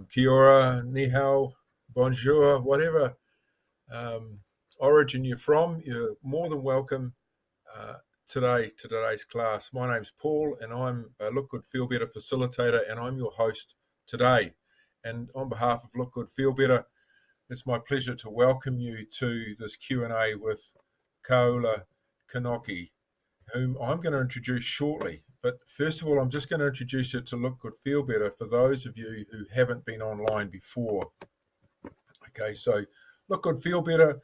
Kia ora, ni hao, bonjour, whatever origin you're from, you're more than welcome to today's class. My name's Paul, and I'm a Look Good Feel Better facilitator, and I'm your host today. And on behalf of Look Good Feel Better, it's my pleasure to welcome you to this Q&A with Kaola Kanoki, whom I'm going to introduce shortly. But first of all, I'm just going to introduce you to Look Good Feel Better for those of you who haven't been online before. Okay, so Look Good Feel Better,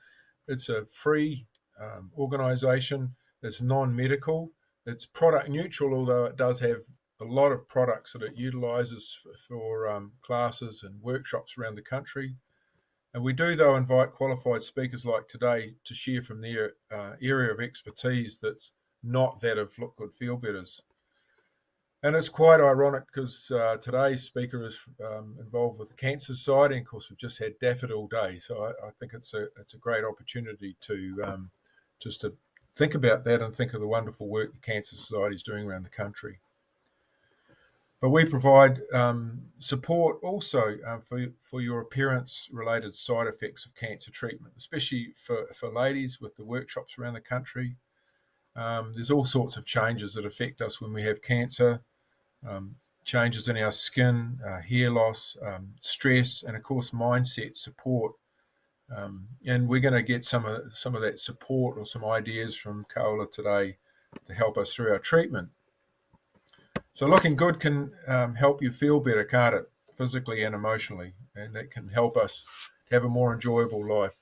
it's a free organisation. It's non-medical. It's product neutral, although it does have a lot of products that it utilises for classes and workshops around the country. And we do, though, invite qualified speakers like today to share from their area of expertise that's not that of Look Good Feel Betters. And it's quite ironic because today's speaker is involved with the Cancer Society, and of course we've just had Daffodil Day, so I think it's a great opportunity to just to think about that and think of the wonderful work the Cancer Society is doing around the country. But we provide support also for your appearance-related side effects of cancer treatment, especially for ladies with the workshops around the country. There's all sorts of changes that affect us when we have cancer. Changes in our skin, hair loss, stress, and of course mindset support. And we're going to get some of that support or some ideas from Kaola today to help us through our treatment. So looking good can help you feel better, can't it? Physically and emotionally, and that can help us have a more enjoyable life.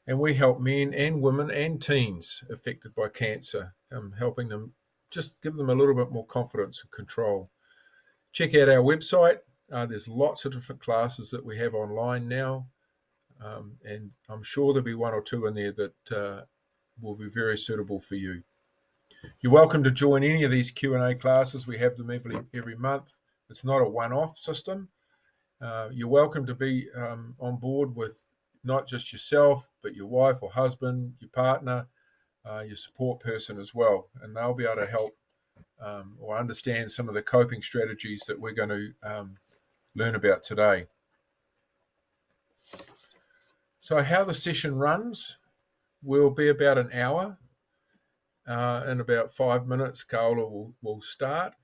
And we help men and women and teens affected by cancer, helping them just give them a little bit more confidence and control. Check out our website. There's lots of different classes that we have online now, and I'm sure there'll be one or two in there that will be very suitable for you. You're welcome to join any of these Q&A classes. We have them every month. It's not a one-off system. You're welcome to be on board with not just yourself, but your wife or husband, your partner, your support person as well, and they'll be able to help or understand some of the coping strategies that we're going to learn about today. So how the session runs will be about an hour. In about 5 minutes, Kaola will start.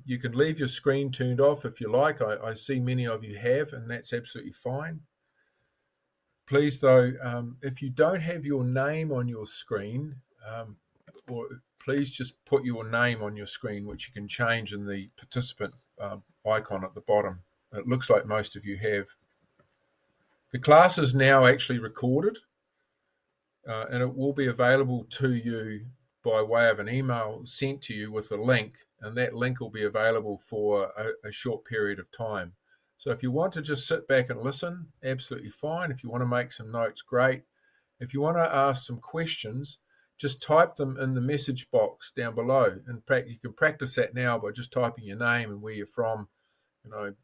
You can leave your screen turned off if you like. I see many of you have, and that's absolutely fine. Please, though, if you don't have your name on your screen, or please just put your name on your screen, which you can change in the participant icon at the bottom. It looks like most of you have. The class is now actually recorded, and it will be available to you by way of an email sent to you with a link, and that link will be available for a short period of time. So if you want to just sit back and listen, absolutely fine. If you want to make some notes, great. If you want to ask some questions, just type them in the message box down below. In fact, you can practice that now by just typing your name and where you're from. You know,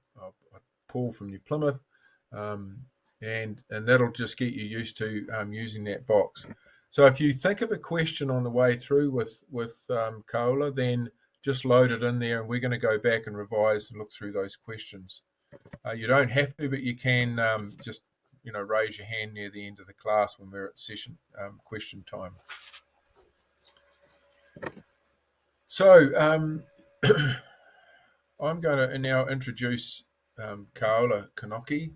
Paul from New Plymouth, and that'll just get you used to using that box. So if you think of a question on the way through with Kaola, then just load it in there, and we're going to go back and revise and look through those questions. You don't have to, but you can just raise your hand near the end of the class when we're at session question time. So I'm going to now introduce Kaola Kanoki,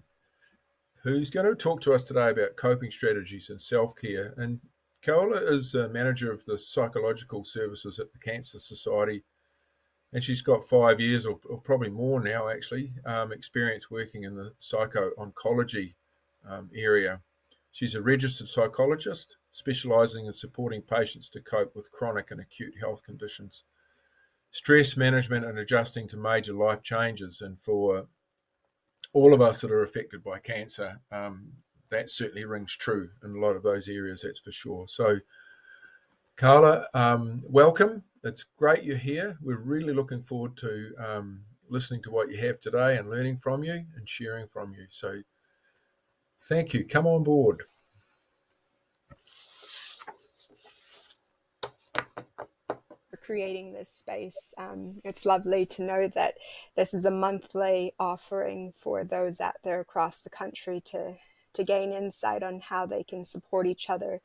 who's going to talk to us today about coping strategies and self-care. And Kaola is a manager of the psychological services at the Cancer Society, and she's got 5 years or probably more now actually experience working in the psycho-oncology area. She's a registered psychologist specialising in supporting patients to cope with chronic and acute health conditions, stress management and adjusting to major life changes. And for all of us that are affected by cancer, that certainly rings true in a lot of those areas, that's for sure. So Kaola, welcome. It's great you're here. We're really looking forward to listening to what you have today and learning from you and sharing from you. So thank you. Come on board. creating this space. It's lovely to know that this is a monthly offering for those out there across the country to gain insight on how they can support each other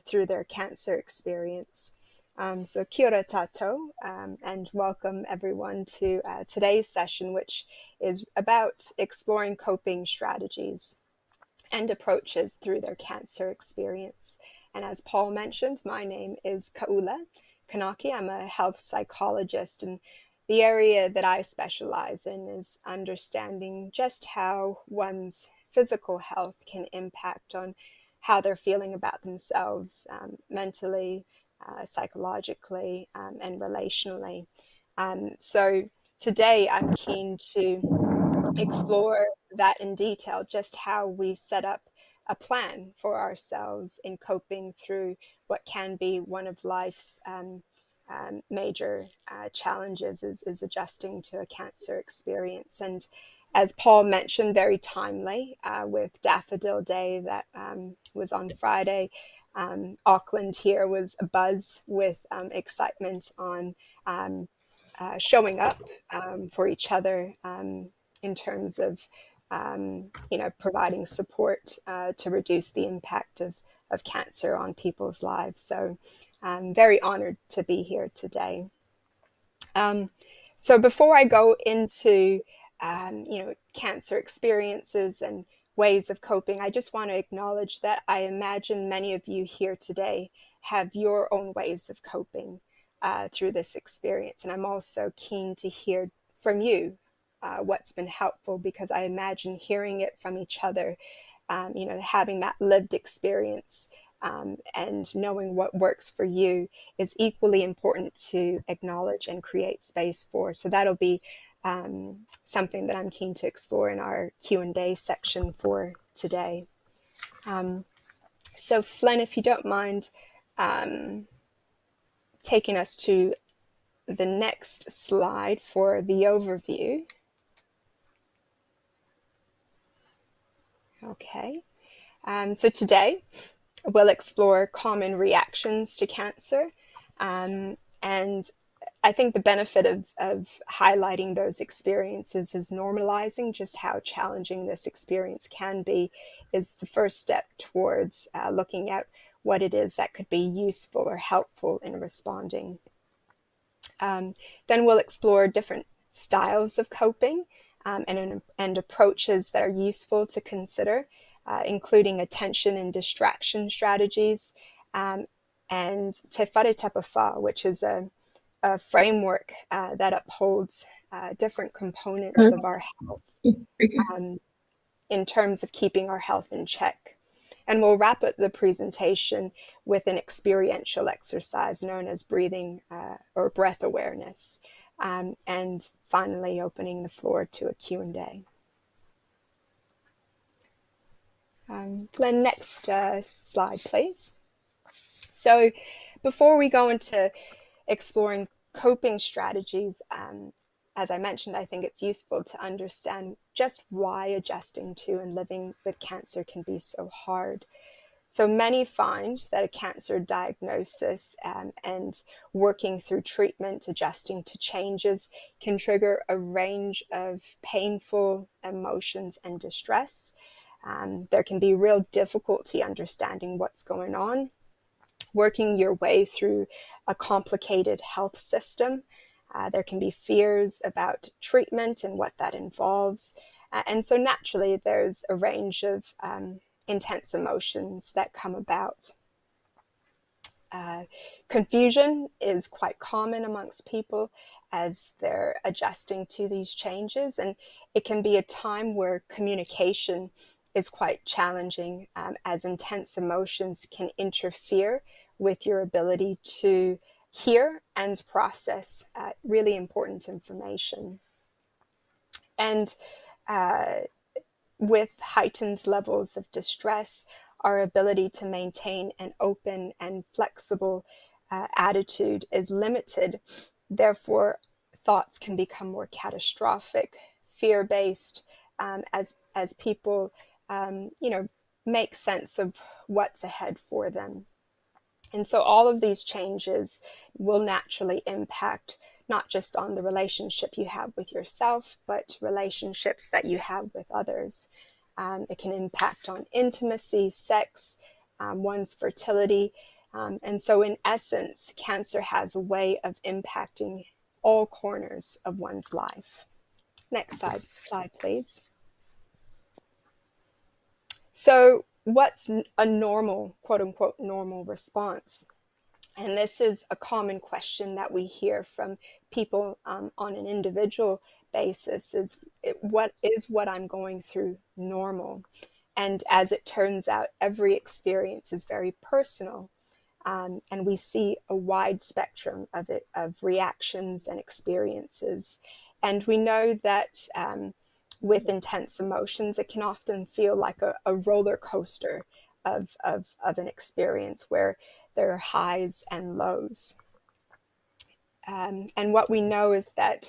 through their cancer experience. So kia ora tātou, and welcome everyone to today's session, which is about exploring coping strategies and approaches through their cancer experience. And as Paul mentioned, my name is Kaula Kanaki. I'm a health psychologist, and the area that I specialize in is understanding just how one's physical health can impact on how they're feeling about themselves, mentally, psychologically, and relationally. So today I'm keen to explore that in detail, just how we set up a plan for ourselves in coping through what can be one of life's major challenges is adjusting to a cancer experience. And as Paul mentioned, very timely with Daffodil Day that was on Friday. Auckland here was abuzz with excitement on showing up for each other in terms of providing support to reduce the impact of cancer on people's lives. So I'm very honored to be here today. So before I go into cancer experiences and ways of coping, I just want to acknowledge that I imagine many of you here today have your own ways of coping through this experience. And I'm also keen to hear from you what's been helpful, because I imagine hearing it from each other, having that lived experience and knowing what works for you is equally important to acknowledge and create space for. So that'll be something that I'm keen to explore in our Q&A section for today. So Flynn, if you don't mind taking us to the next slide for the overview. Okay, so today we'll explore common reactions to cancer, and I think the benefit of highlighting those experiences is normalizing just how challenging this experience can be is the first step towards looking at what it is that could be useful or helpful in responding. Then we'll explore different styles of coping and approaches that are useful to consider, including attention and distraction strategies, and Te Whare Tapawha, which is a framework that upholds different components of our health in terms of keeping our health in check. And we'll wrap up the presentation with an experiential exercise known as breathing or breath awareness. And finally, opening the floor to a Q&A. Glenn, next slide, please. So before we go into exploring coping strategies, as I mentioned, I think it's useful to understand just why adjusting to and living with cancer can be so hard. So many find that a cancer diagnosis and working through treatment, adjusting to changes, can trigger a range of painful emotions and distress. There can be real difficulty understanding what's going on, working your way through a complicated health system. There can be fears about treatment and what that involves. And so naturally, there's a range of intense emotions that come about. Confusion is quite common amongst people as they're adjusting to these changes, and it can be a time where communication is quite challenging, as intense emotions can interfere with your ability to hear and process really important information. And with heightened levels of distress, our ability to maintain an open and flexible attitude is limited. Therefore, thoughts can become more catastrophic, fear-based, as people, make sense of what's ahead for them. And so all of these changes will naturally impact not just on the relationship you have with yourself, but relationships that you have with others. It can impact on intimacy, sex, one's fertility. And so in essence, cancer has a way of impacting all corners of one's life. Next slide, please. So what's a normal, quote unquote, normal response? And this is a common question that we hear from people on an individual basis is what I'm going through normal? And as it turns out, every experience is very personal. And we see a wide spectrum of reactions and experiences. And we know that with intense emotions, it can often feel like a roller coaster of an experience where there are highs and lows. And what we know is that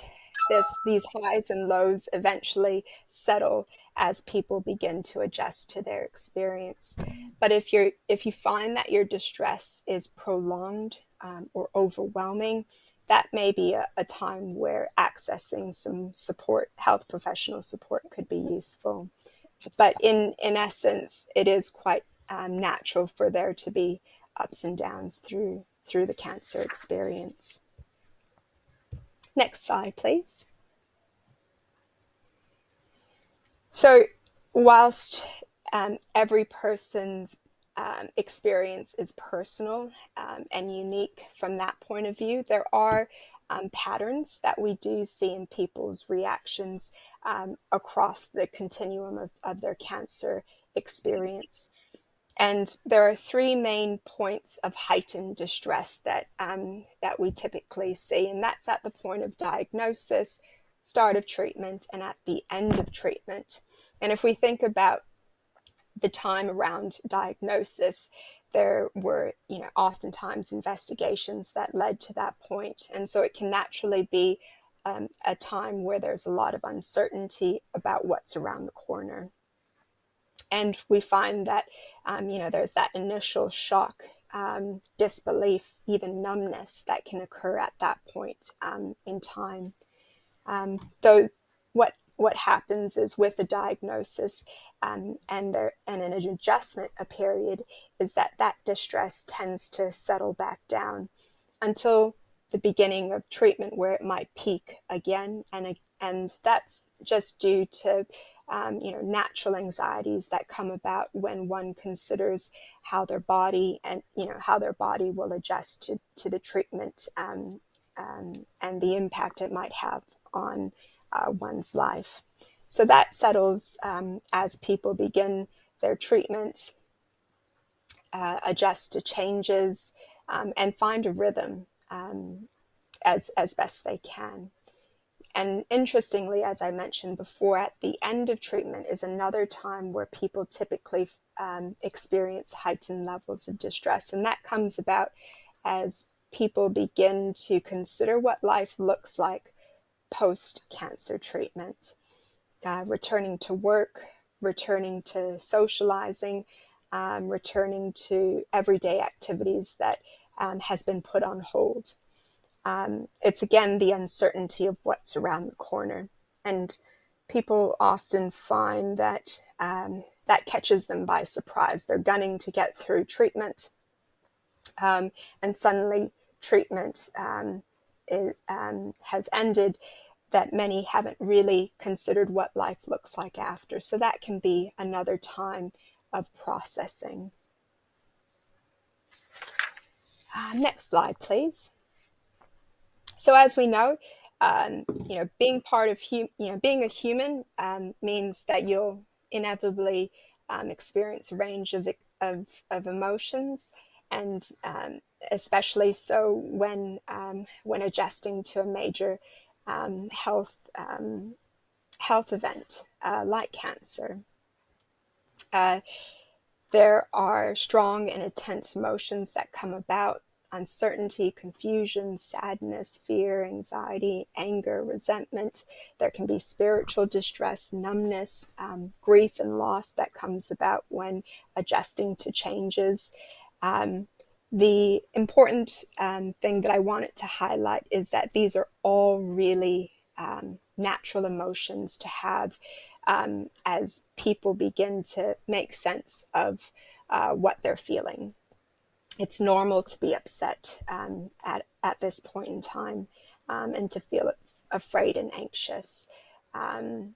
these highs and lows eventually settle as people begin to adjust to their experience. But if you find that your distress is prolonged or overwhelming, that may be a time where accessing some support, health professional support, could be useful. But in essence, it is quite natural for there to be ups and downs through the cancer experience. Next slide, please. So whilst every person's experience is personal and unique from that point of view, there are patterns that we do see in people's reactions across the continuum of their cancer experience. And there are three main points of heightened distress that we typically see, and that's at the point of diagnosis, start of treatment, and at the end of treatment. And if we think about the time around diagnosis, there were, oftentimes investigations that led to that point. And so it can naturally be a time where there's a lot of uncertainty about what's around the corner. And we find that, there's that initial shock, disbelief, even numbness that can occur at that point in time. Though what happens is with the diagnosis and an adjustment period is that distress tends to settle back down until the beginning of treatment, where it might peak again, and that's just due to natural anxieties that come about when one considers how their body will adjust to the treatment and the impact it might have on one's life. So that settles as people begin their treatment, adjust to changes, and find a rhythm as best they can. And interestingly, as I mentioned before, at the end of treatment is another time where people typically experience heightened levels of distress. And that comes about as people begin to consider what life looks like post-cancer treatment, returning to work, returning to socializing, returning to everyday activities that has been put on hold. It's again the uncertainty of what's around the corner, and people often find that that catches them by surprise. They're gunning to get through treatment, and suddenly treatment has ended, that many haven't really considered what life looks like after. So that can be another time of processing. Next slide, please. So as we know, being part of being a human means that you'll inevitably experience a range of emotions, and especially so when adjusting to a major health event like cancer. There are strong and intense emotions that come about: uncertainty, confusion, sadness, fear, anxiety, anger, resentment. There can be spiritual distress, numbness, grief and loss that comes about when adjusting to changes. The important thing that I wanted to highlight is that these are all really natural emotions to have as people begin to make sense of what they're feeling. It's normal to be upset at this point in time, and to feel afraid and anxious. Um,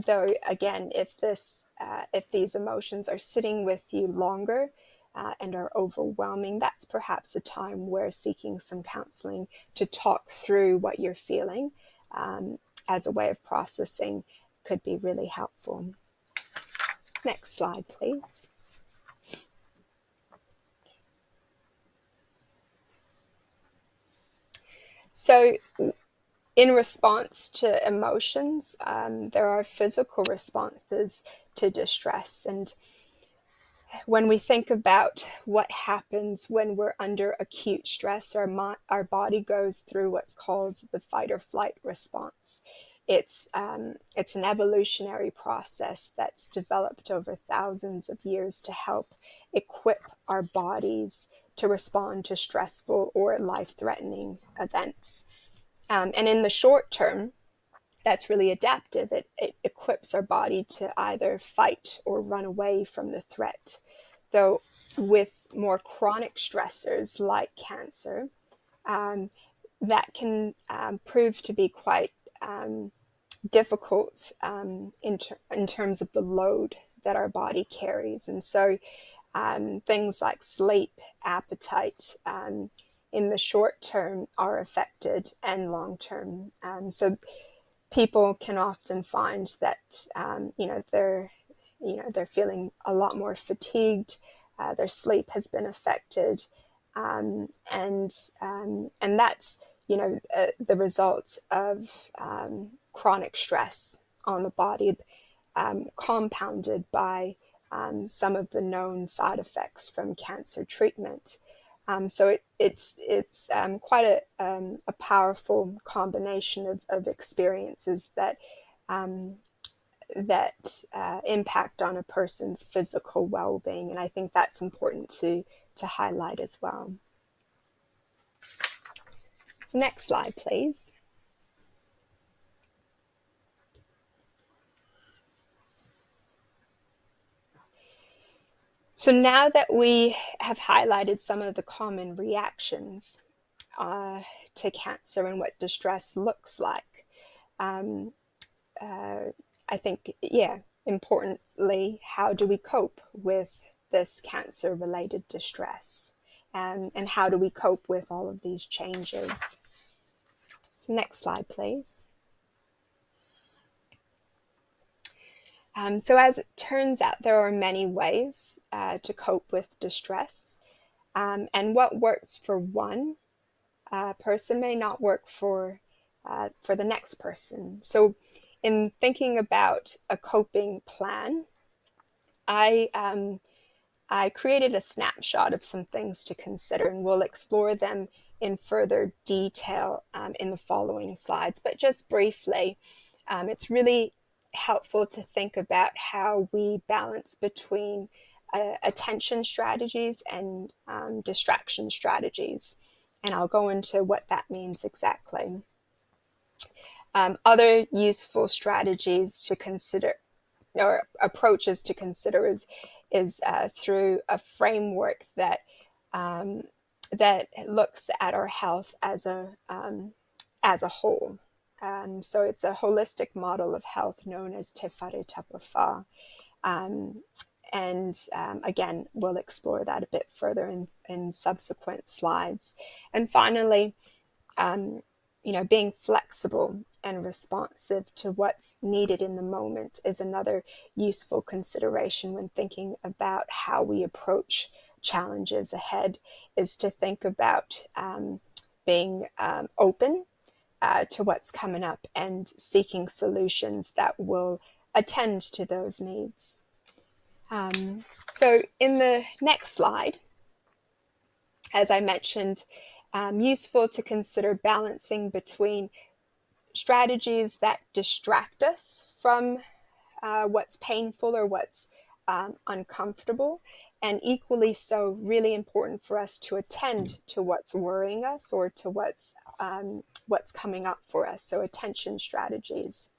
though again, if these emotions are sitting with you longer and are overwhelming, that's perhaps a time where seeking some counseling to talk through what you're feeling um, as a way of processing could be really helpful. Next slide, please. So in response to emotions, there are physical responses to distress. And when we think about what happens when we're under acute stress, our body goes through what's called the fight or flight response. It's an evolutionary process that's developed over thousands of years to help equip our bodies to respond to stressful or life-threatening events. And in the short term, that's really adaptive. It equips our body to either fight or run away from the threat. Though with more chronic stressors like cancer, um, that can prove to be quite difficult in terms of the load that our body carries. And so things like sleep, appetite, in the short term are affected, and long term. So people can often find that they're feeling a lot more fatigued. Their sleep has been affected, and that's the result of chronic stress on the body, compounded by some of the known side effects from cancer treatment. So it's quite a powerful combination of experiences that impact on a person's physical well-being, and I think that's important to highlight as well. So next slide, please. So now that we have highlighted some of the common reactions to cancer and what distress looks like, I think, importantly, how do we cope with this cancer-related distress? And how do we cope with all of these changes? So next slide, please. So as it turns out, there are many ways to cope with distress. And what works for one person may not work for the next person. So in thinking about a coping plan, I created a snapshot of some things to consider, and we'll explore them in further detail in the following slides. But just briefly, it's really helpful to think about how we balance between attention strategies and distraction strategies. And I'll go into what that means exactly. Other useful strategies to consider, or approaches to consider, is through a framework that that looks at our health as a whole. So it's a holistic model of health known as Te Whare Tapawha. And again, we'll explore that a bit further in subsequent slides. And finally, being flexible and responsive to what's needed in the moment is another useful consideration when thinking about how we approach challenges ahead, is to think about being open to what's coming up and seeking solutions that will attend to those needs. So in the next slide, as I mentioned, useful to consider balancing between strategies that distract us from what's painful or what's uncomfortable, and equally so really important for us to attend to what's worrying us or to what's coming up for us. So attention strategies.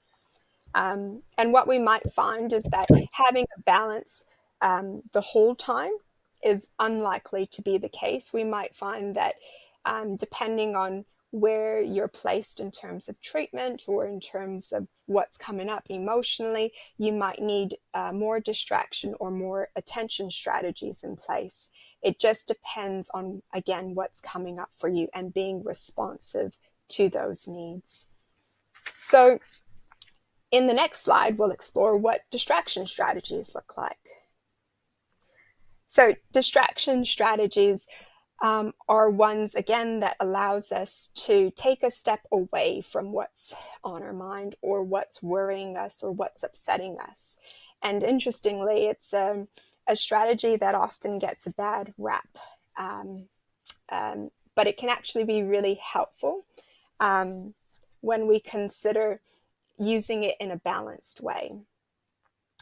And what we might find is that having a balance the whole time is unlikely to be the case. We might find that depending on where you're placed in terms of treatment or in terms of what's coming up emotionally, you might need more distraction or more attention strategies in place. It just depends on, again, what's coming up for you and being responsive to those needs. So in the next slide, we'll explore what distraction strategies look like. So distraction strategies are ones, again, that allows us to take a step away from what's on our mind or what's worrying us or what's upsetting us. And interestingly, it's a strategy that often gets a bad rap, but it can actually be really helpful when we consider using it in a balanced way.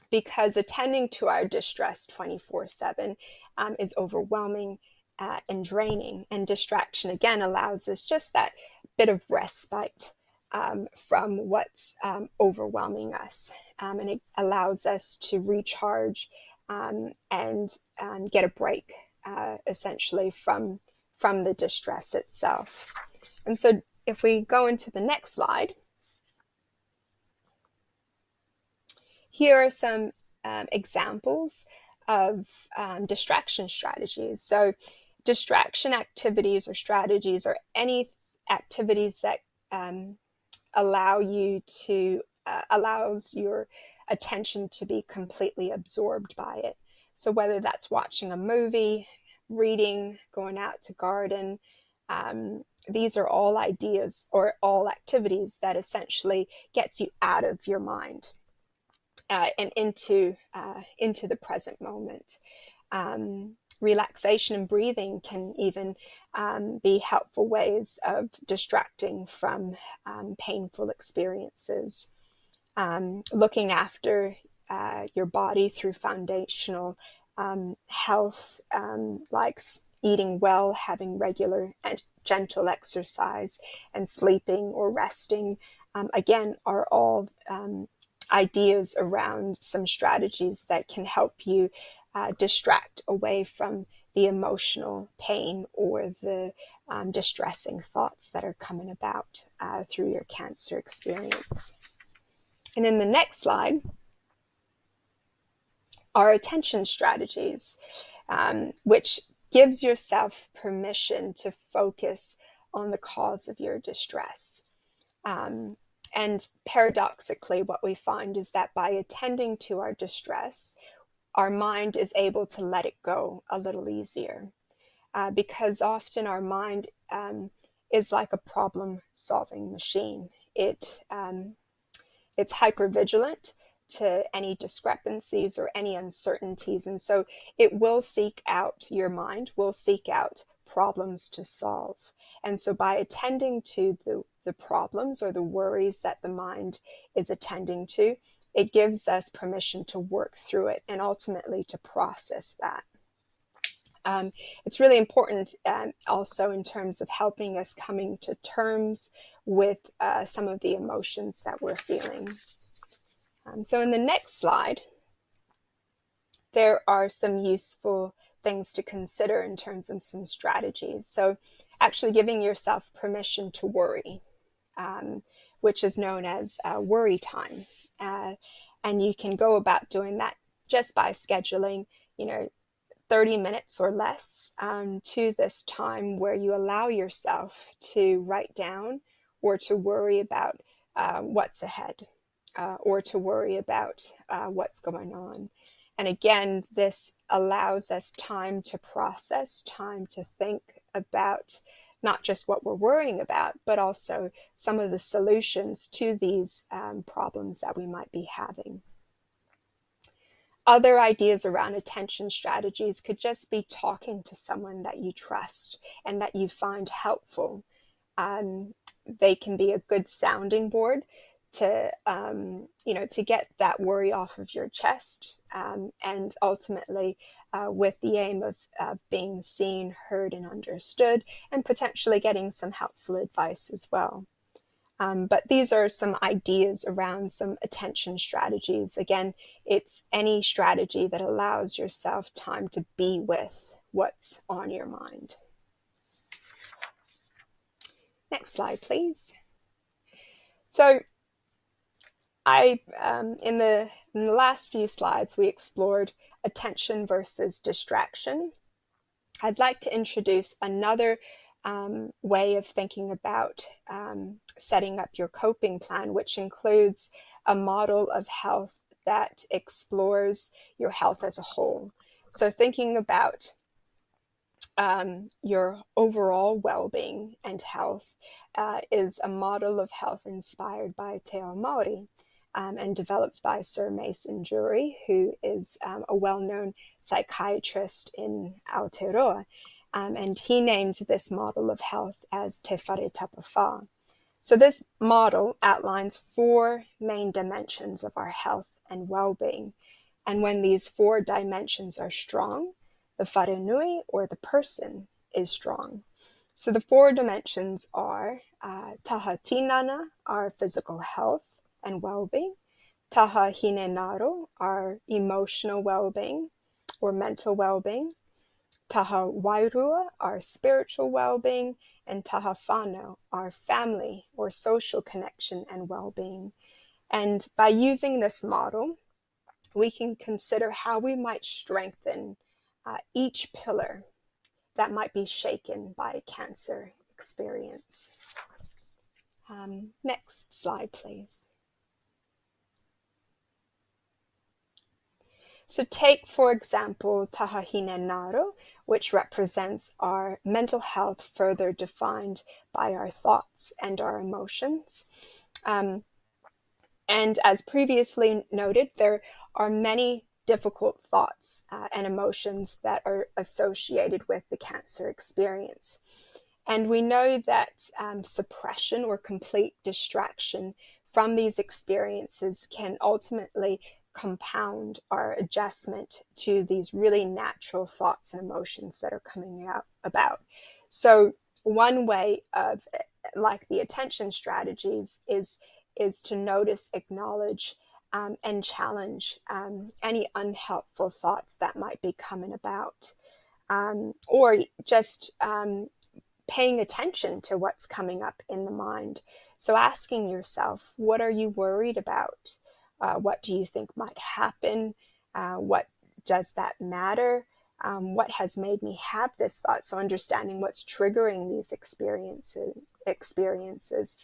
Because attending to our distress 24/7 is overwhelming and draining, and distraction again allows us just that bit of respite from what's overwhelming us, and it allows us to recharge and get a break essentially from the distress itself. And so if we go into the next slide, here are some examples of distraction strategies. So distraction activities or strategies are any activities that allows your attention to be completely absorbed by it. So whether that's watching a movie, reading, going out to garden, these are all ideas or all activities that essentially gets you out of your mind and into the present moment. Relaxation and breathing can even be helpful ways of distracting from painful experiences. Looking after your body through foundational health, like eating well, having regular and gentle exercise, and sleeping or resting, again, are all ideas around some strategies that can help you distract away from the emotional pain or the distressing thoughts that are coming about through your cancer experience. And in the next slide are attention strategies, which gives yourself permission to focus on the cause of your distress. And paradoxically, what we find is that by attending to our distress, our mind is able to let it go a little easier, because often our mind is like a problem-solving machine. It's hypervigilant to any discrepancies or any uncertainties, and so it will seek out, your mind will seek out problems to solve. And so by attending to the problems or the worries that the mind is attending to, it gives us permission to work through it and ultimately to process that. It's really important also in terms of helping us coming to terms with some of the emotions that we're feeling. So in the next slide, there are some useful things to consider in terms of some strategies. So actually giving yourself permission to worry, which is known as worry time. And you can go about doing that just by scheduling, 30 minutes or less to this time where you allow yourself to write down or to worry about what's ahead or to worry about what's going on. And again, this allows us time to process, time to think about not just what we're worrying about, but also some of the solutions to these problems that we might be having. Other ideas around attention strategies could just be talking to someone that you trust and that you find helpful. They can be a good sounding board to get that worry off of your chest, and ultimately with the aim of being seen, heard, and understood, and potentially getting some helpful advice as well. But these are some ideas around some attention strategies. Again, it's any strategy that allows yourself time to be with what's on your mind. Next slide, please. So in the last few slides, we explored attention versus distraction. I'd like to introduce another way of thinking about setting up your coping plan, which includes a model of health that explores your health as a whole. So thinking about your overall well-being and health is a model of health inspired by Te Ao Maori and developed by Sir Mason Jury, who is a well-known psychiatrist in Aotearoa. And he named this model of health as Te Whare Tapawha. So this model outlines 4 main dimensions of our health and well-being. And when these 4 dimensions are strong, the wharenui, or the person, is strong. So the 4 dimensions are taha tinana, our physical health and well-being; taha hinenaro, our emotional well-being or mental well-being; taha wairua, our spiritual well-being; and taha whānau, our family or social connection and well-being. And by using this model, we can consider how we might strengthen each pillar that might be shaken by a cancer experience. Next slide, please. So take, for example, taha hinenaro, which represents our mental health further defined by our thoughts and our emotions. And as previously noted, there are many difficult thoughts and emotions that are associated with the cancer experience. And we know that suppression or complete distraction from these experiences can ultimately compound our adjustment to these really natural thoughts and emotions that are coming about. So one way of, like the attention strategies, is to notice, acknowledge, and challenge any unhelpful thoughts that might be coming about, or just paying attention to what's coming up in the mind. So asking yourself, what are you worried about? What do you think might happen? What does that matter? What has made me have this thought? So understanding what's triggering these experiences.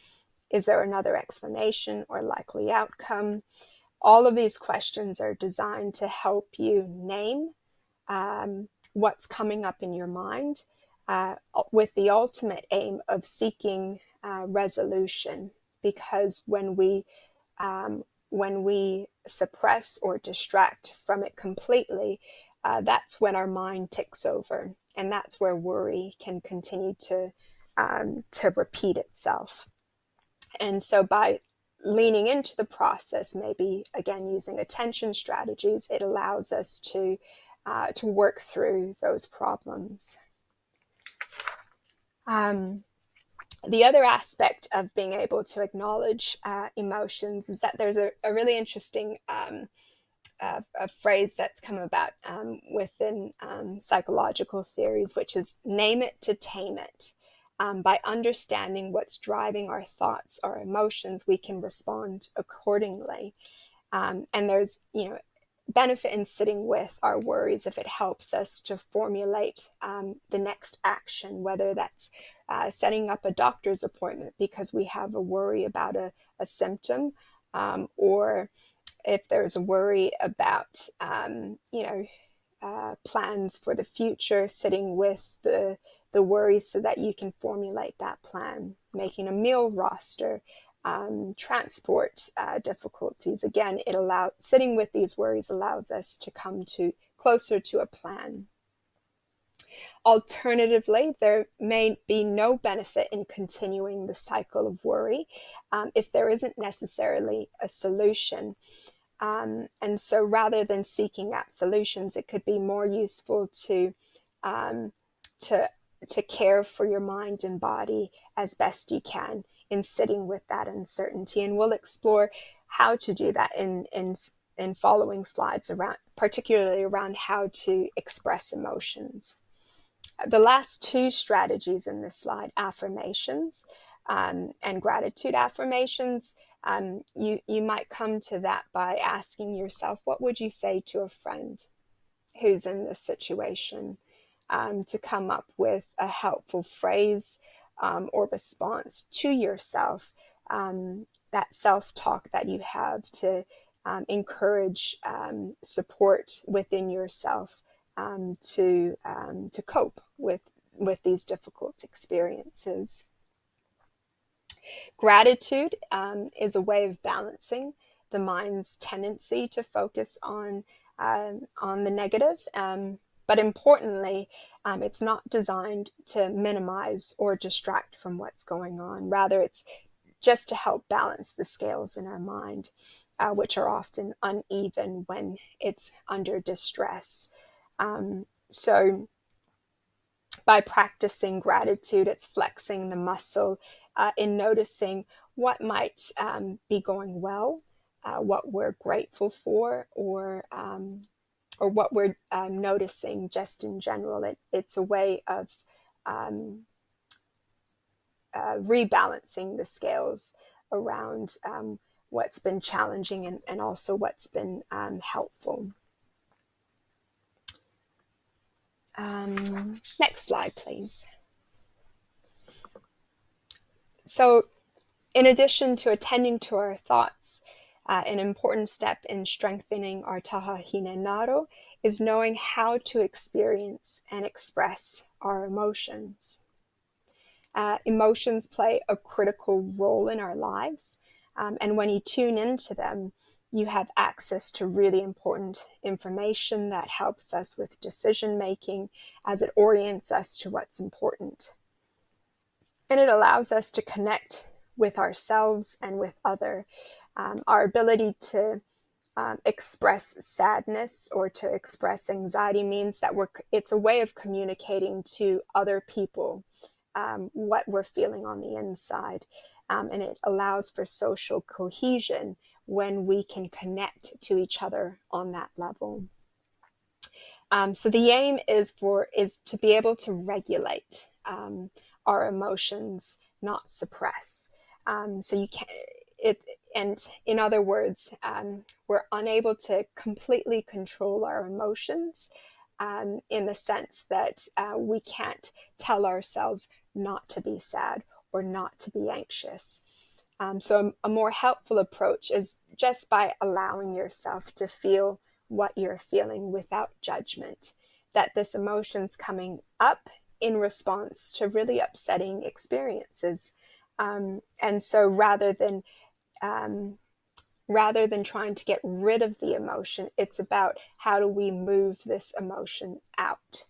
Is there another explanation or likely outcome? All of these questions are designed to help you name what's coming up in your mind, with the ultimate aim of seeking resolution. Because when we suppress or distract from it completely, that's when our mind ticks over, and that's where worry can continue to repeat itself. And so by leaning into the process, maybe again using attention strategies, it allows us to work through those problems. The other aspect of being able to acknowledge emotions is that there's a really interesting a phrase that's come about within psychological theories, which is name it to tame it. By understanding what's driving our thoughts, our emotions, we can respond accordingly. And there's, benefit in sitting with our worries if it helps us to formulate the next action, whether that's setting up a doctor's appointment because we have a worry about a symptom, or if there's a worry about, plans for the future, sitting with the worries so that you can formulate that plan, making a meal roster, transport difficulties. Again, sitting with these worries allows us to come closer to a plan. Alternatively, there may be no benefit in continuing the cycle of worry if there isn't necessarily a solution. And so rather than seeking out solutions, it could be more useful um, to to care for your mind and body as best you can in sitting with that uncertainty. And we'll explore how to do that in following slides, around particularly around how to express emotions. The last two strategies in this slide, affirmations and gratitude affirmations, you might come to that by asking yourself, what would you say to a friend who's in this situation, to come up with a helpful phrase or response to yourself, that self-talk that you have to encourage support within yourself to cope with these difficult experiences. Gratitude is a way of balancing the mind's tendency to focus on the negative, but importantly, it's not designed to minimize or distract from what's going on. Rather, it's just to help balance the scales in our mind, which are often uneven when it's under distress. So by practicing gratitude, it's flexing the muscle in noticing what might be going well, what we're grateful for, or what we're noticing just in general. It's a way of rebalancing the scales around what's been challenging and also what's been helpful. Next slide, please. So, in addition to attending to our thoughts, an important step in strengthening our taha hinenaro is knowing how to experience and express our emotions. Emotions play a critical role in our lives, and when you tune into them, you have access to really important information that helps us with decision making as it orients us to what's important. And it allows us to connect with ourselves and with other. Our ability to express sadness or to express anxiety means that it's a way of communicating to other people what we're feeling on the inside. And it allows for social cohesion when we can connect to each other on that level. So the aim is to be able to regulate our emotions, not suppress. So you can and in other words, we're unable to completely control our emotions, in the sense that we can't tell ourselves not to be sad or not to be anxious. So a more helpful approach is just by allowing yourself to feel what you're feeling without judgment, that this emotion's coming up in response to really upsetting experiences. And so rather than trying to get rid of the emotion, it's about how do we move this emotion out.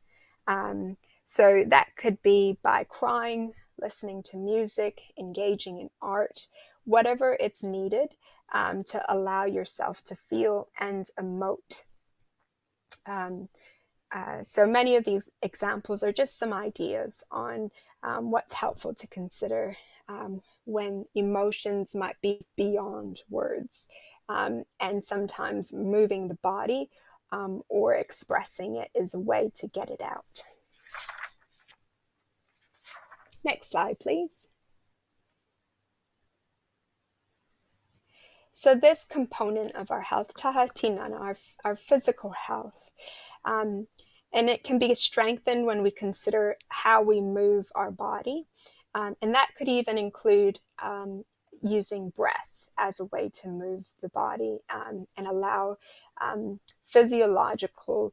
So that could be by crying, listening to music, engaging in art, whatever it's needed to allow yourself to feel and emote. So many of these examples are just some ideas on what's helpful to consider when emotions might be beyond words, and sometimes moving the body or expressing it is a way to get it out. Next slide, please. So this component of our health, taha tinana, our physical health, and it can be strengthened when we consider how we move our body. And that could even include using breath as a way to move the body and allow physiological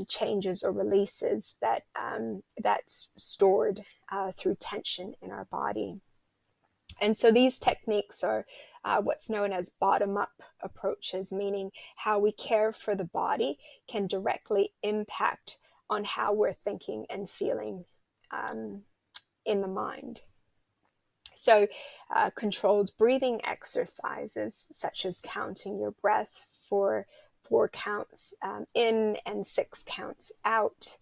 changes or releases that's stored through tension in our body. And so these techniques are what's known as bottom-up approaches, meaning how we care for the body can directly impact on how we're thinking and feeling in the mind. So controlled breathing exercises, such as counting your breath for 4 counts in and 6 counts out,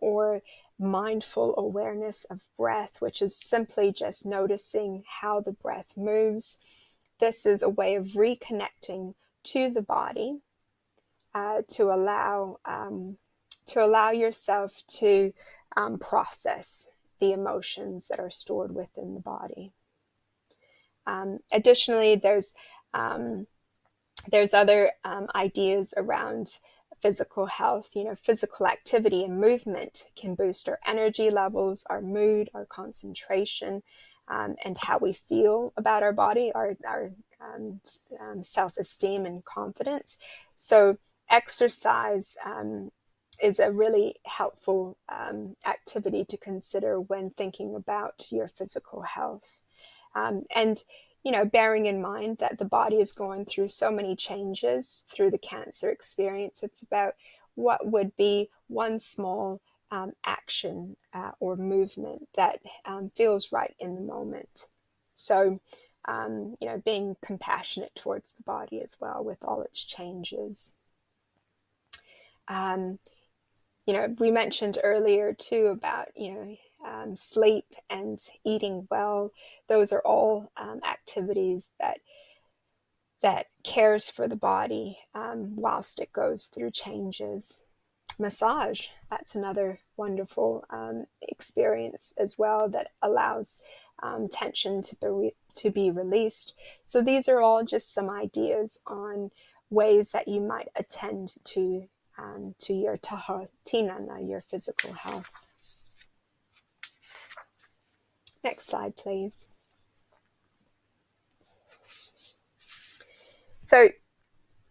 or mindful awareness of breath, which is simply just noticing how the breath moves. This is a way of reconnecting to the body to allow yourself to process the emotions that are stored within the body. Additionally, there's other ideas around physical health. Physical activity and movement can boost our energy levels, our mood, our concentration, and how we feel about our body, our self-esteem and confidence. So exercise is a really helpful activity to consider when thinking about your physical health. And bearing in mind that the body is going through so many changes through the cancer experience, it's about what would be one small action or movement that feels right in the moment. So, being compassionate towards the body as well with all its changes. We mentioned earlier too about, sleep and eating well. Those are all activities that cares for the body whilst it goes through changes. Massage, that's another wonderful experience as well that allows tension to be released. So these are all just some ideas on ways that you might attend to your taha tinana, your physical health. Next slide, please. So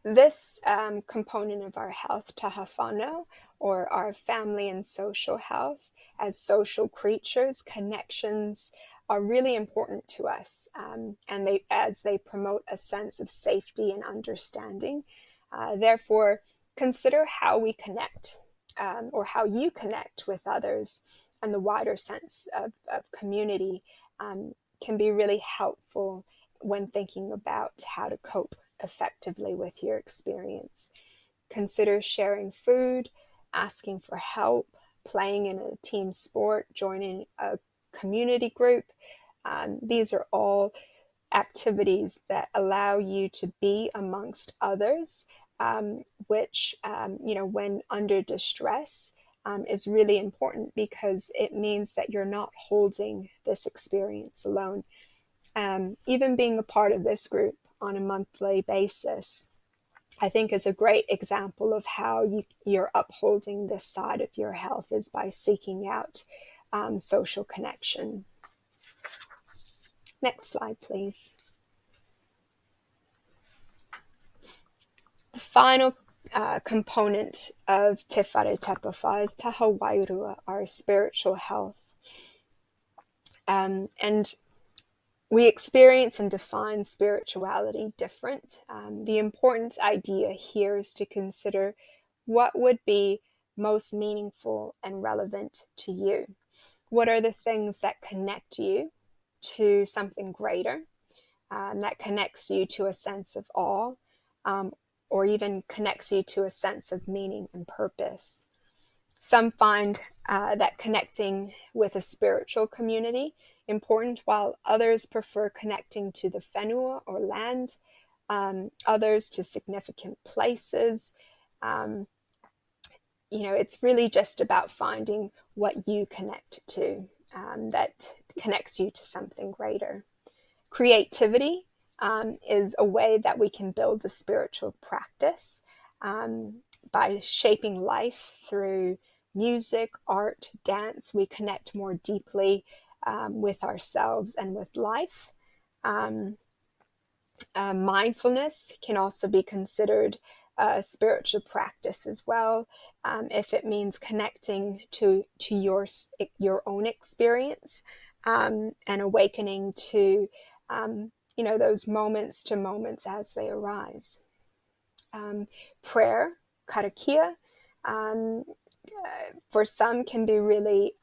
this component of our health, taha whānau, or our family and social health, as social creatures, connections are really important to us, and as they promote a sense of safety and understanding. Therefore, consider how we connect, or how you connect with others, and the wider sense of community can be really helpful when thinking about how to cope effectively with your experience. Consider sharing food, asking for help, playing in a team sport, joining a community group. These are all activities that allow you to be amongst others, which, when under distress, is really important because it means that you're not holding this experience alone. Even being a part of this group on a monthly basis, I think, is a great example of how you're upholding this side of your health, is by seeking out social connection. Next slide, please. The final component of Te Whare Tapawha is taha wairua, our spiritual health. And we experience and define spirituality different. The important idea here is to consider what would be most meaningful and relevant to you. What are the things that connect you to something greater, that connects you to a sense of awe, or even connects you to a sense of meaning and purpose? Some find that connecting with a spiritual community important, while others prefer connecting to the whenua or land, others to significant places. It's really just about finding what you connect to, that connects you to something greater. Creativity is a way that we can build a spiritual practice by shaping life through music, art, dance. We connect more deeply with ourselves and with life. Mindfulness can also be considered a spiritual practice as well, if it means connecting to your own experience, and awakening to those moments to moments as they arise. Prayer, karakia, for some can be really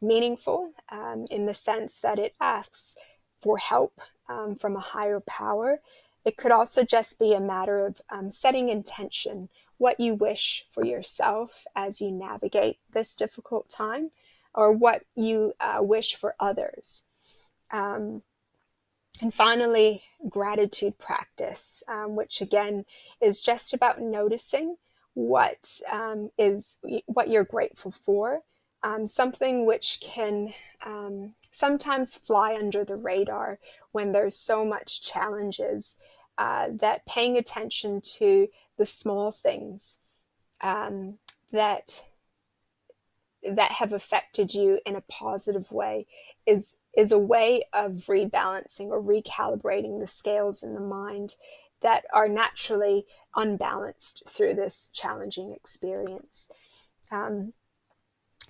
meaningful in the sense that it asks for help from a higher power. It could also just be a matter of setting intention, what you wish for yourself as you navigate this difficult time, or what you wish for others. And finally, gratitude practice, which again is just about noticing what you're grateful for, something which can sometimes fly under the radar when there's so much challenges, that paying attention to the small things that have affected you in a positive way is a way of rebalancing or recalibrating the scales in the mind that are naturally unbalanced through this challenging experience.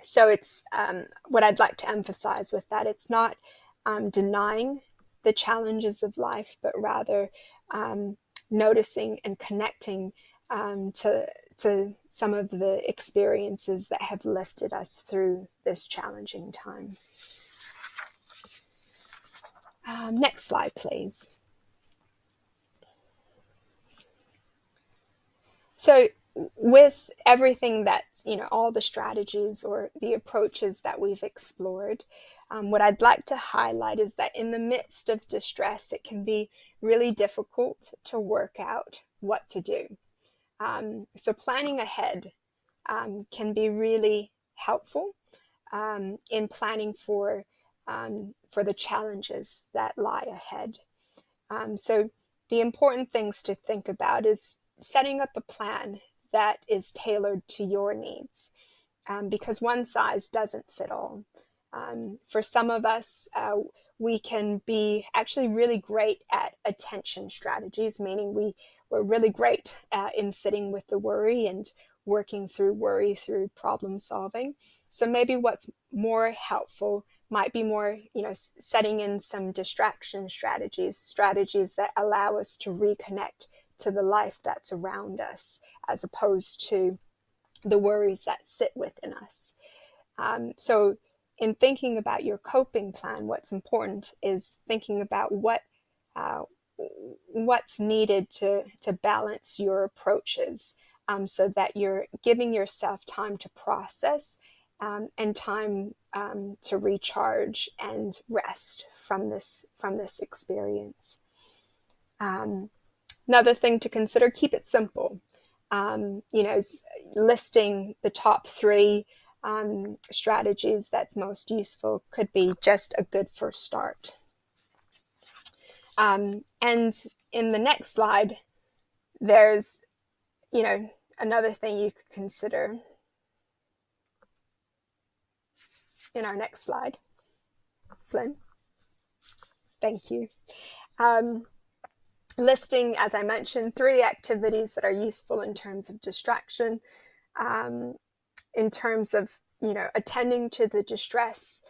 So it's what I'd like to emphasize with that. It's not denying the challenges of life, but rather noticing and connecting to some of the experiences that have lifted us through this challenging time. Next slide, please. So with everything that's, all the strategies or the approaches that we've explored, what I'd like to highlight is that in the midst of distress, it can be really difficult to work out what to do. So planning ahead can be really helpful in planning for the challenges that lie ahead. So the important things to think about is setting up a plan that is tailored to your needs, because one size doesn't fit all. For some of us, we can be actually really great at attention strategies, meaning we're really great in sitting with the worry and working through worry through problem solving. So maybe what's more helpful might be more, setting in some distraction strategies that allow us to reconnect to the life that's around us, as opposed to the worries that sit within us. So in thinking about your coping plan, what's important is thinking about what's needed to balance your approaches, so that you're giving yourself time to process and time to recharge and rest from this experience. Another thing to consider: keep it simple. Listing the top 3 strategies that's most useful could be just a good first start. And in the next slide, there's, another thing you could consider. In our next slide, Flynn. Thank you. Listing, as I mentioned, 3 activities that are useful in terms of distraction, in terms of, attending to the distress,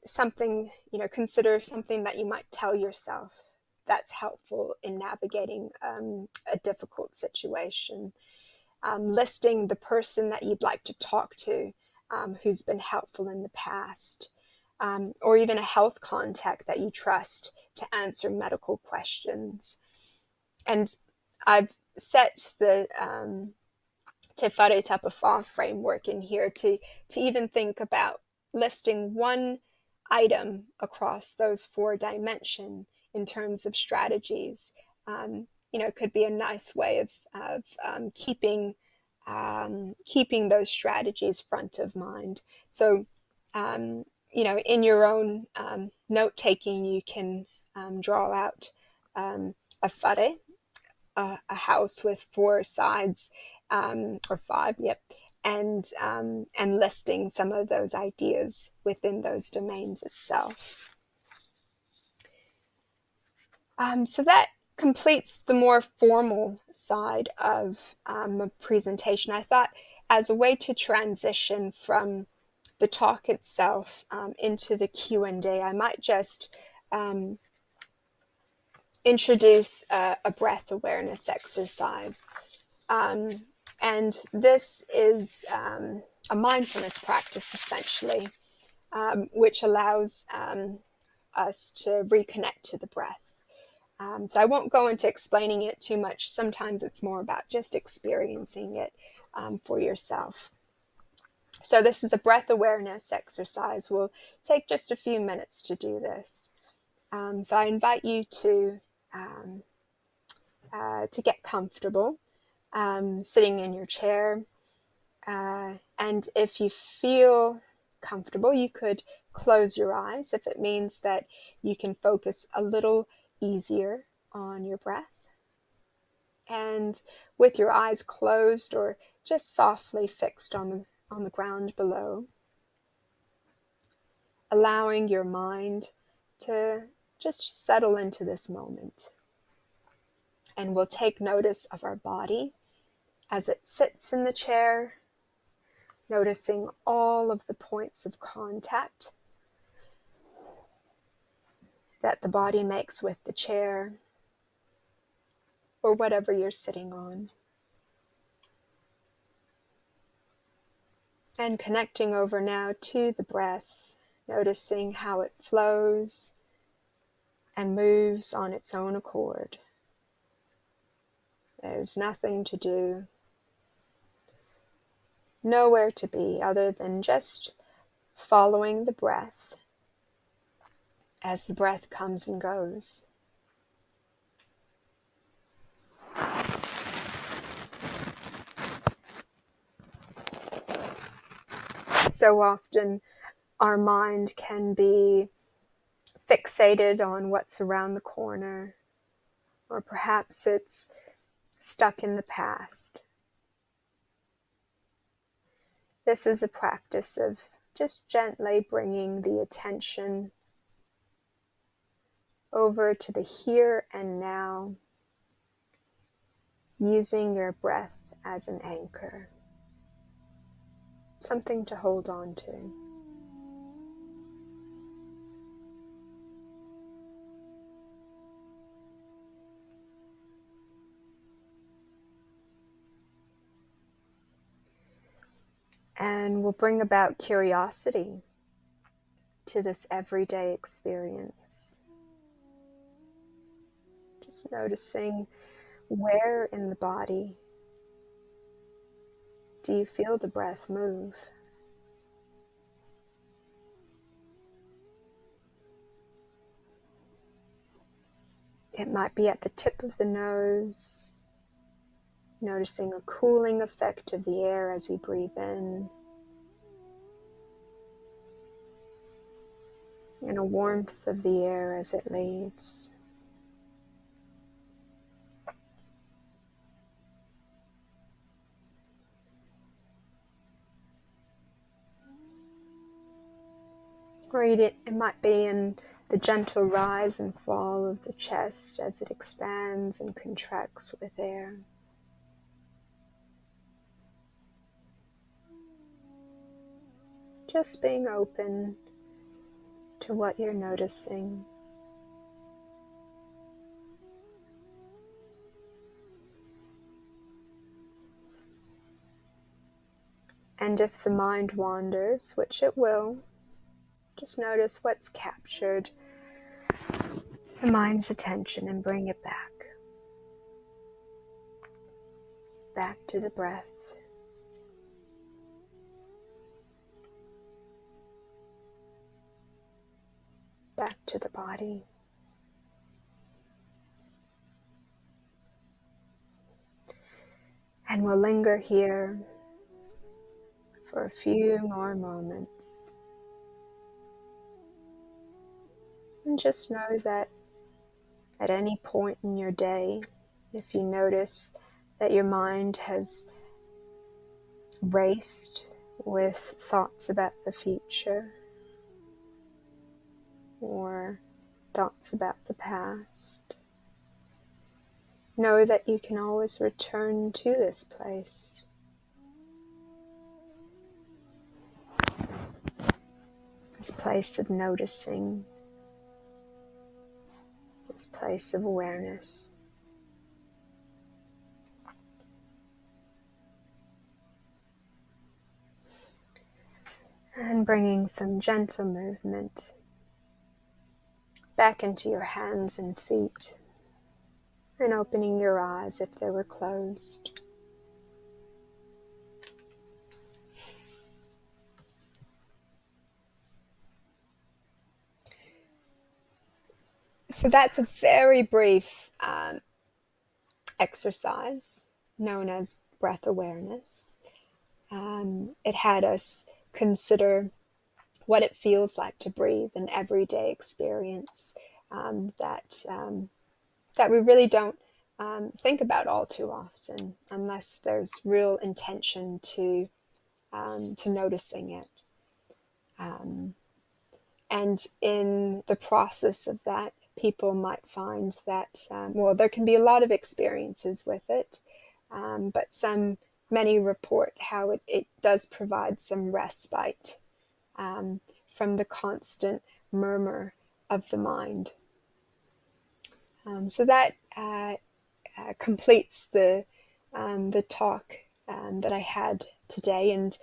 something, consider something that you might tell yourself that's helpful in navigating a difficult situation. Listing the person that you'd like to talk to, who's been helpful in the past, or even a health contact that you trust to answer medical questions. And I've set the Te Whare Tapawha framework in here to even think about listing one item across those 4 dimensions in terms of strategies. Could be a nice way of keeping those strategies front of mind. So, in your own note-taking, you can draw out a whare, a house with 4 sides, or 5, and listing some of those ideas within those domains itself. So that completes the more formal side of a presentation. I thought, as a way to transition from the talk itself into the Q&A, I might just introduce a breath awareness exercise. And this is a mindfulness practice, essentially, which allows us to reconnect to the breath. So I won't go into explaining it too much. Sometimes it's more about just experiencing it for yourself. So this is a breath awareness exercise. We'll take just a few minutes to do this. So I invite you to get comfortable, sitting in your chair. And if you feel comfortable, you could close your eyes if it means that you can focus a little easier on your breath. And with your eyes closed or just softly fixed on the ground below, allowing your mind to just settle into this moment. And we'll take notice of our body as it sits in the chair, noticing all of the points of contact that the body makes with the chair or whatever you're sitting on. And connecting over now to the breath, noticing how it flows and moves on its own accord. There's nothing to do, nowhere to be other than just following the breath as the breath comes and goes. So often our mind can be fixated on what's around the corner, or perhaps it's stuck in the past. This is a practice of just gently bringing the attention over to the here and now, using your breath as an anchor, something to hold on to. And we'll bring about curiosity to this everyday experience. Just noticing, where in the body do you feel the breath move? It might be at the tip of the nose, noticing a cooling effect of the air as you breathe in, and a warmth of the air as it leaves. Or it might be in the gentle rise and fall of the chest as it expands and contracts with air. Just being open to what you're noticing. And if the mind wanders, which it will, just notice what's captured the mind's attention and bring it back. Back to the breath. Back to the body. And we'll linger here for a few more moments. And just know that at any point in your day, if you notice that your mind has raced with thoughts about the future or thoughts about the past, know that you can always return to this place. This place of noticing, this place of awareness. And bringing some gentle movement back into your hands and feet, and opening your eyes if they were closed. So that's a very brief exercise known as breath awareness. It had us consider what it feels like to breathe, an everyday experience that we really don't think about all too often unless there's real intention to noticing it. And in the process of that, people might find that, well, there can be a lot of experiences with it, but many report how it does provide some respite from the constant murmur of the mind. So that completes the talk that I had today, and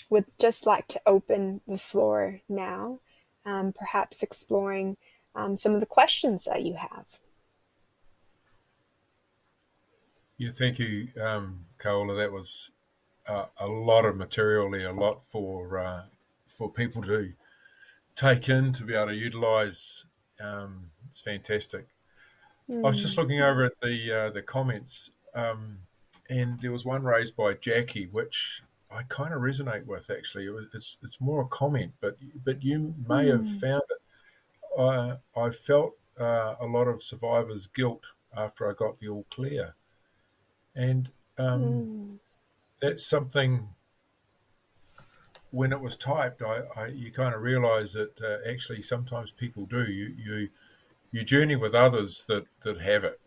would just like to open the floor now, perhaps exploring some of the questions that you have. Yeah, thank you, Kaola. That was a lot of material there, a lot for people to take in, to be able to utilise. It's fantastic. I was just looking over at the comments, and there was one raised by Jackie, which I kind of resonate with. Actually, it's more a comment, but you may have found it. I felt a lot of survivors' guilt after I got the all clear, and that's something. When it was typed, you kind of realise that actually sometimes people do. You journey with others that have it.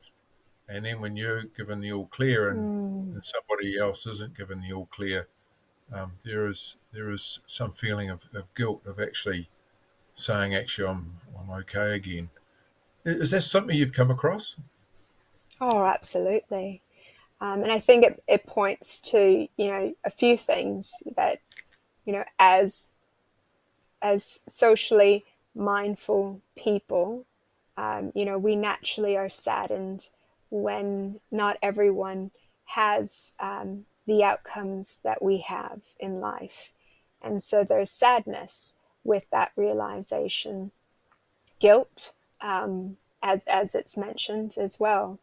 And then when you're given the all clear and somebody else isn't given the all clear, there is some feeling of guilt of actually saying, actually, I'm okay again. Is that something you've come across? Oh, absolutely. And I think it points to, a few things that, as socially mindful people, we naturally are saddened when not everyone has the outcomes that we have in life. And so there's sadness with that realization, guilt, as it's mentioned as well.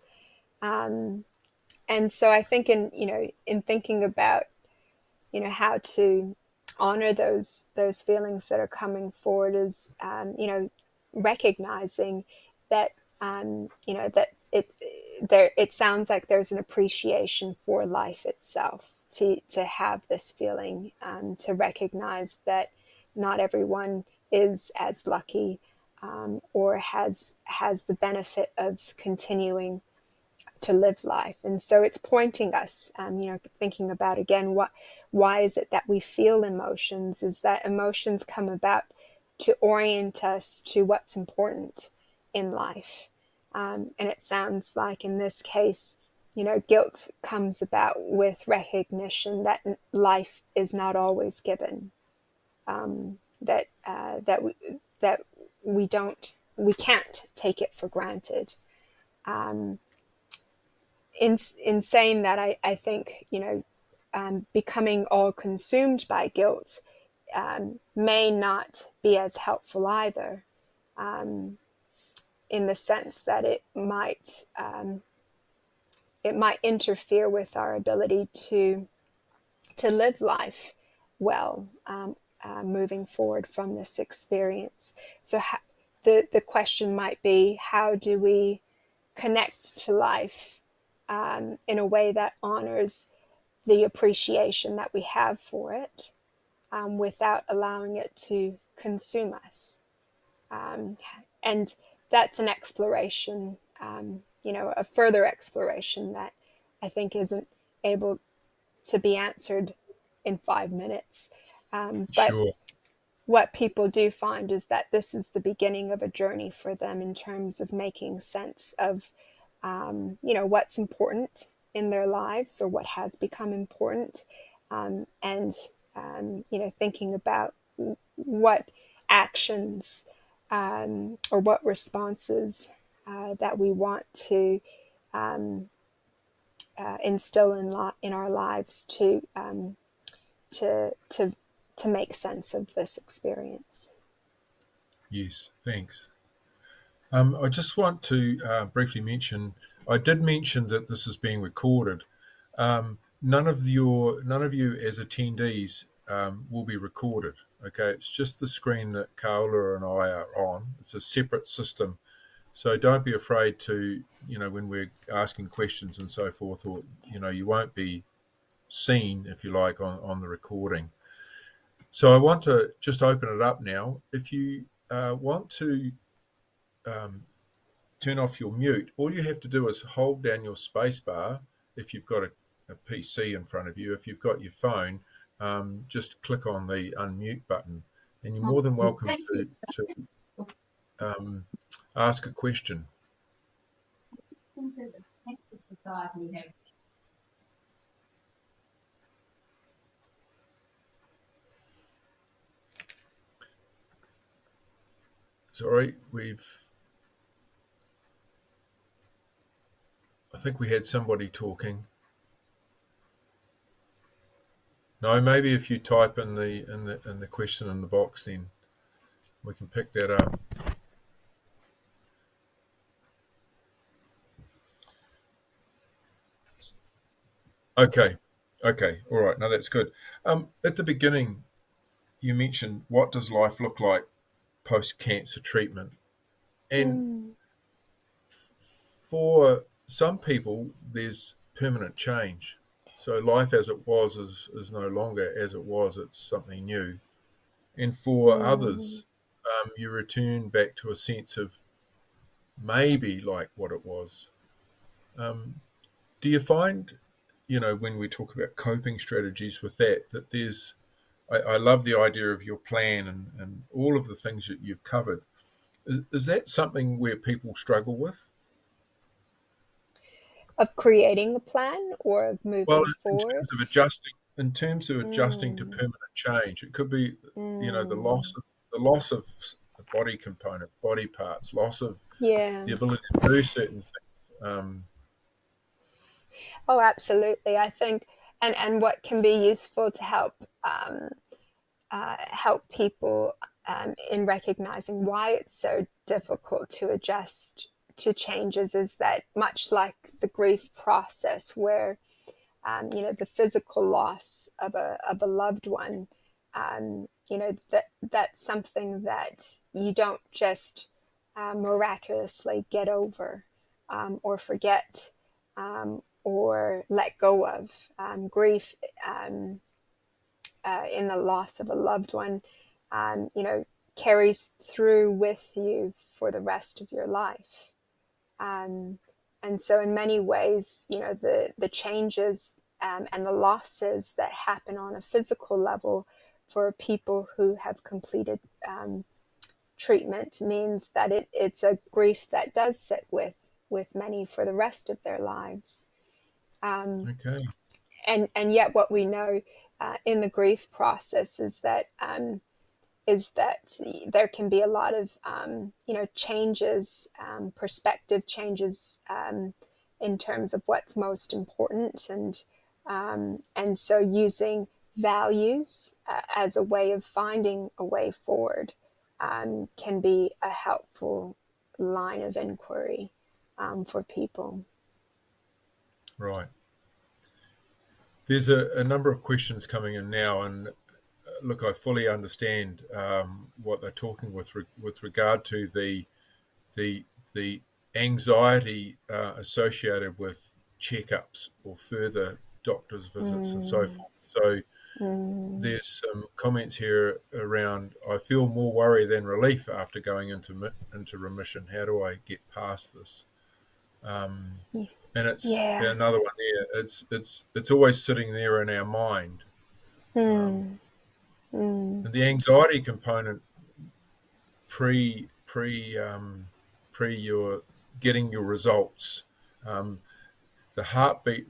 And so I think in thinking about, how to honor those feelings that are coming forward is, recognizing that, that it's there. It sounds like there's an appreciation for life itself to have this feeling, to recognize that not everyone is as lucky, or has the benefit of continuing to live life. And so it's pointing us, thinking about again, why is it that we feel emotions? Is that emotions come about to orient us to what's important in life. And it sounds like in this case, guilt comes about with recognition that life is not always given. That we can't take it for granted. In saying that, I think, becoming all consumed by guilt may not be as helpful either, in the sense that it might interfere with our ability to live life well, moving forward from this experience. So the question might be, how do we connect to life in a way that honors the appreciation that we have for it, without allowing it to consume us? And that's an exploration, a further exploration that I think isn't able to be answered in 5 minutes. But Sure. what people do find is that this is the beginning of a journey for them in terms of making sense of, what's important in their lives or what has become important, and thinking about what actions or what responses that we want to instill in our lives to to to make sense of this experience. Yes, thanks. I just want to briefly mention. I did mention that this is being recorded. None of you as attendees will be recorded. Okay, it's just the screen that Carla and I are on. It's a separate system, so don't be afraid to, when we're asking questions and so forth, or you won't be seen, if you like, on the recording. So I want to just open it up now. If you want to turn off your mute, all you have to do is hold down your space bar if you've got a PC in front of you. If you've got your phone, just click on the unmute button, and you're more than welcome to ask a question. Sorry, I think we had somebody talking. No, maybe if you type in the question in the box, then we can pick that up. Okay, all right. No, that's good. At the beginning, you mentioned, what does life look like post-cancer treatment? And for some people, there's permanent change. So life as it was is no longer as it was. It's something new. And for others, you return back to a sense of maybe like what it was. Do you find, when we talk about coping strategies with that there's, I love the idea of your plan and all of the things that you've covered. Is that something where people struggle with? Of creating a plan or of Well, moving in forward? terms of adjusting to permanent change, it could be, the loss of the body component, body parts, loss of Yeah. the ability to do certain things. Oh, absolutely. I think, and what can be useful to help people in recognizing why it's so difficult to adjust to changes is that, much like the grief process, where the physical loss of a loved one, that's something that you don't just miraculously get over or forget or let go of. Grief in the loss of a loved one, carries through with you for the rest of your life. Um, and so, in many ways, the changes and the losses that happen on a physical level for people who have completed treatment means that it's a grief that does sit with many for the rest of their lives. Okay. And yet, what we know in the grief process is that there can be a lot of changes, perspective changes in terms of what's most important, and so using values as a way of finding a way forward can be a helpful line of inquiry for people. Right. There's a number of questions coming in now, and look, I fully understand what they're talking with regard to the anxiety associated with checkups or further doctor's visits and so forth. So there's some comments here around, I feel more worry than relief after going into remission. How do I get past this? And it's Yeah. another one there. It's always sitting there in our mind. And the anxiety component pre your getting your results, the heartbeat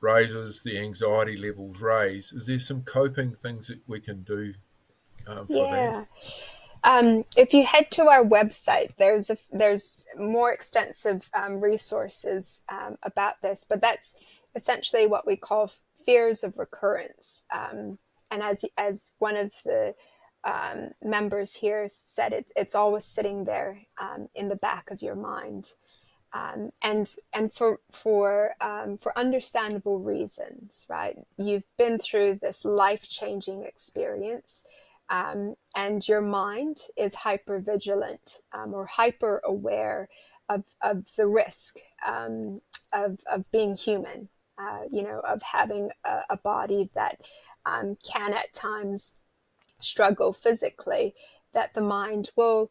raises, the anxiety levels raise, is there some coping things that we can do for that? Yeah. If you head to our website, there's more extensive resources about this, but that's essentially what we call fears of recurrence. And as one of the members here said, it's always sitting there in the back of your mind, and for understandable reasons, right? You've been through this life-changing experience, and your mind is hyper vigilant, or hyper aware of the risk, of being human, of having a body that can at times struggle physically, that the mind will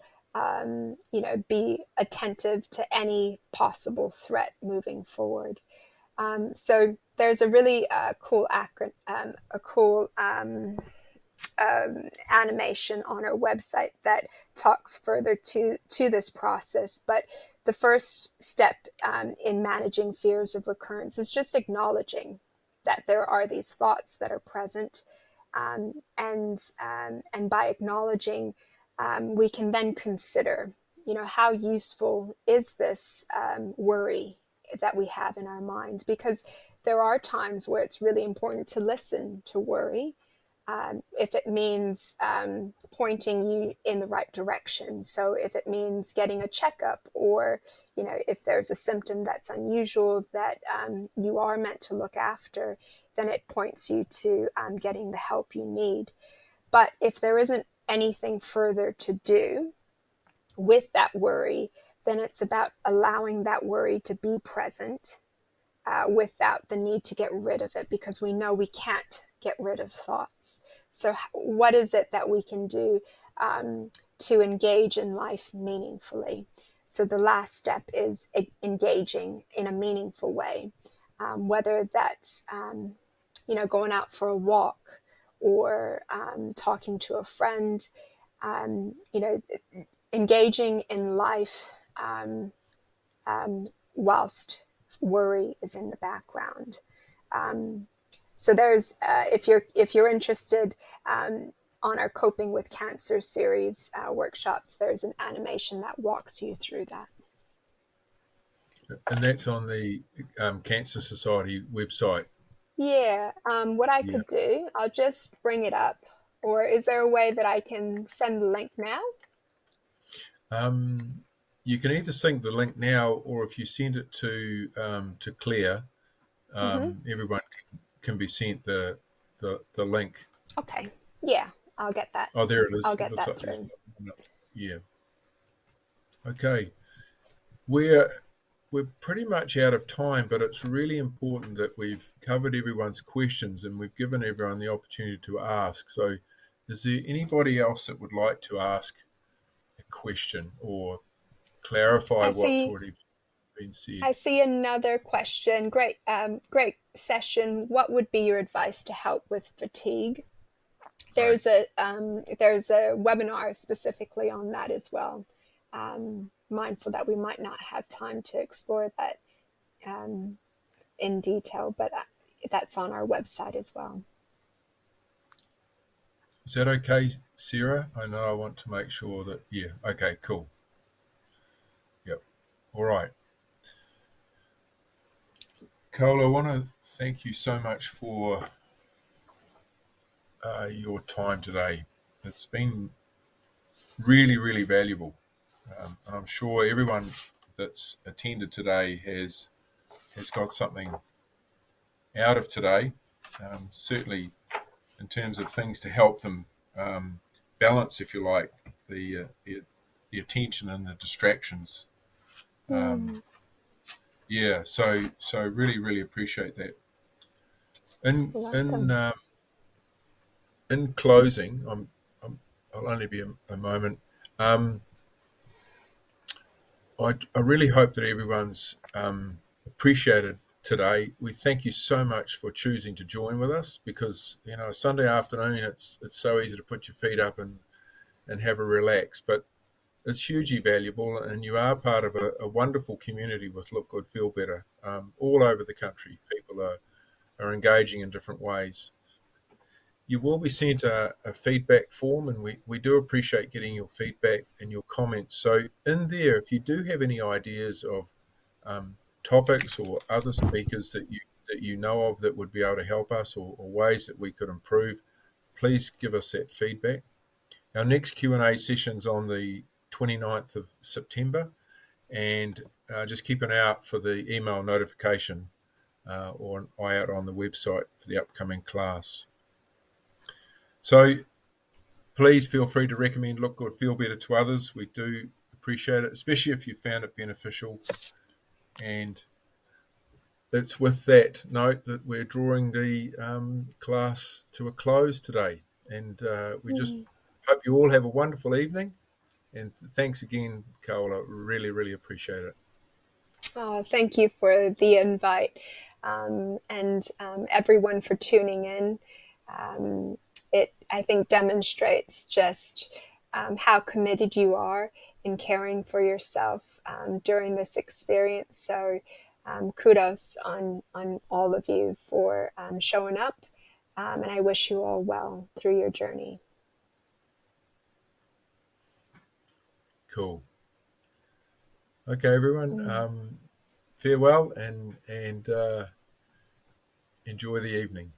be attentive to any possible threat moving forward. So there's a really cool animation on our website that talks further to this process. But the first step in managing fears of recurrence is just acknowledging that there are these thoughts that are present, and by acknowledging, we can then consider, how useful is this worry that we have in our mind? Because there are times where it's really important to listen to worry, if it means pointing you in the right direction. So if it means getting a checkup, or if there's a symptom that's unusual that you are meant to look after, then it points you to getting the help you need. But if there isn't anything further to do with that worry, then it's about allowing that worry to be present, without the need to get rid of it, because we know we can't get rid of thoughts. So what is it that we can do to engage in life meaningfully? So the last step is engaging in a meaningful way, whether that's going out for a walk, or talking to a friend, engaging in life, whilst worry is in the background. So there's, if you're interested, on our Coping with Cancer series workshops, there's an animation that walks you through that. And that's on the Cancer Society website. Yeah. What I could do, I'll just bring it up. Or is there a way that I can send the link now? You can either send the link now, or if you send it to Claire, everyone can be sent the link. Okay. Yeah, I'll get that. Oh, there it is. I'll get that through. Yeah. Okay. We're pretty much out of time, but it's really important that we've covered everyone's questions and we've given everyone the opportunity to ask. So is there anybody else that would like to ask a question or clarify what's already been said? I see another question. Great session. What would be your advice to help with fatigue? There's a webinar specifically on that as well. Mindful that we might not have time to explore that in detail, but that's on our website as well. Is that okay, Sarah? I know I want to make sure that, okay, cool. Yep. All right. Cole, I want to thank you so much for your time today. It's been really, really valuable. And I'm sure everyone that's attended today has got something out of today, certainly in terms of things to help them balance, if you like, the attention and the distractions. So really, really appreciate that. In closing, I'll only be a moment. I really hope that everyone's appreciated today. We thank you so much for choosing to join with us, because Sunday afternoon it's so easy to put your feet up and have a relax, but it's hugely valuable, and you are part of a wonderful community with Look Good, Feel Better all over the country. People are are engaging in different ways. You will be sent a feedback form, and we do appreciate getting your feedback and your comments. So in there, if you do have any ideas of topics or other speakers that you know of that would be able to help us, or ways that we could improve, please give us that feedback. Our next Q&A session's on the 29th of September, and just keep an eye out for the email notification or an eye out on the website for the upcoming class. So please feel free to recommend Look Good, Feel Better to others. We do appreciate it, especially if you found it beneficial. And it's with that note that we're drawing the class to a close today. And we just hope you all have a wonderful evening. And thanks again, Kaola. Really, really appreciate it. Oh, thank you for the invite, and everyone for tuning in. It, I think, demonstrates just how committed you are in caring for yourself during this experience. So kudos on all of you for showing up, and I wish you all well through your journey. Cool. Okay, everyone. Farewell and enjoy the evening.